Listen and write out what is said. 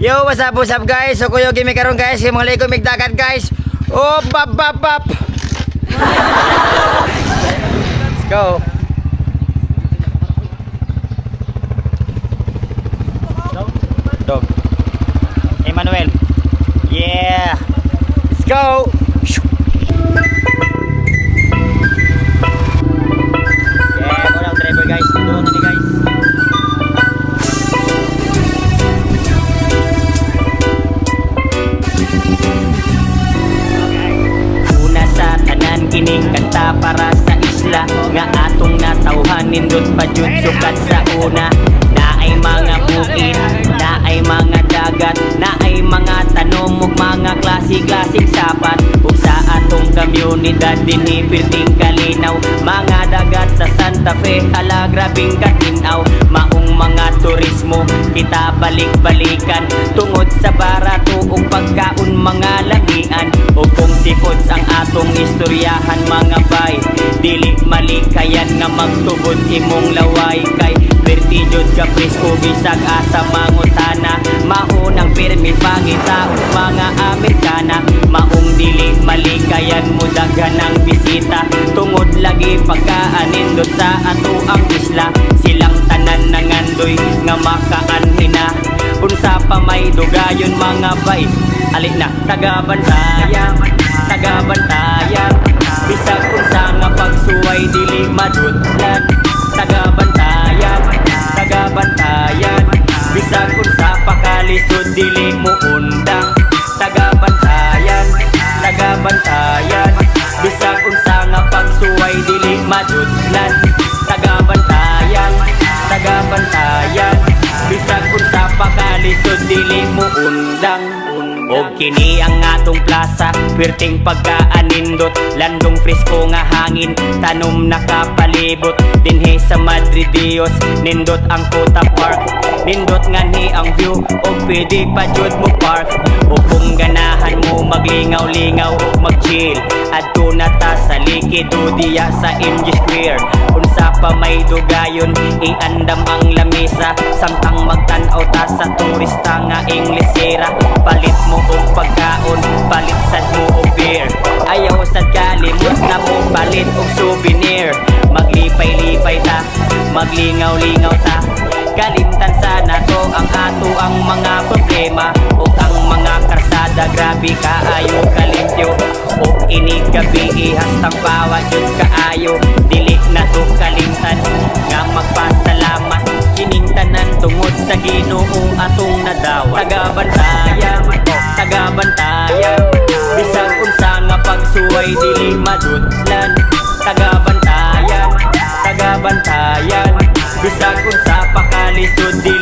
Yo, what's up guys? So kuyo gimi karon guys, kay mga ligo migdagat guys. Oh, bap. Let's go. Dog. Emmanuel. Yeah. Let's go. Yeah, walang driver guys. Doon ni guys. Kining kanta para sa isla nga atong natawhan nindot pa jud sukat sa una. Naay mga bukid, naay mga dagat, naay mga tanom ug mga klasik sapat. Ug sa atong komunidad dinhi pirting kalinaw, mga dagat sa Santa Fe hala grabing katinaw. Maong mga turismo kita balik-balikan tungod sa barato ug pagkaon mga lamian. Ug kung seafoods ang atong istoryahan mga bay, dili malikayan nga magtubod imong laway kay pertijod ka presko bisag asa mangutana. Maunang pirmi pangita ug mga Amerikana, maong dili malikayan mo daghan ang bisita tungod lagi pagkaanindot sa ato ang isla. Silang tanan nangandoy nga makaanhina, unsa pa may dugayon mga bay. Alik na taga-bantayan, bisag unsa nga pagsuway dili madutlan. Taga-bantayan, bisag unsa pa kalisod dili mo undang. Taga-bantayan, bisag unsa nga pagsuway dili madutlan. Taga-bantayan, bisag unsa pa kalisod dili mo undang. Og kini ang atong plaza, perting pagkaanindot, landong frisko nga hangin, tanom nakapalibot. Dinhi sa Madre Dios, nindot ang Kota Park, nindot nga ni ang view, og pwede pa jud mo park. O kung ganahan mo maglingaw-lingaw og mag-chill, adto na ta sa likido diya sa MG Square. Unsa pa may dugayon, iandam ang lamesa, samtang magtan-aw ta sa turista nga Inglesera. Palit mo og pagkaon, palit sad mo og beer, ayaw sad kalimot na mo palit og souvenir. Maglipay-lipay ta, maglingaw-lingaw ta, kalimtan sana to ang ato ang mga problema. O ang mga karsada grabe kaayo kalimpyo, o ini gabi ihastang bawa jud kaayo. Dili na to kalimtan nga magpasalamat, kining tanan tungod sa Ginoo atong nadawa. Taga-bantayan, bisag unsa nga pagsuway dili madutlan. Taga-bantayan, bisag unsa pa kalisod dili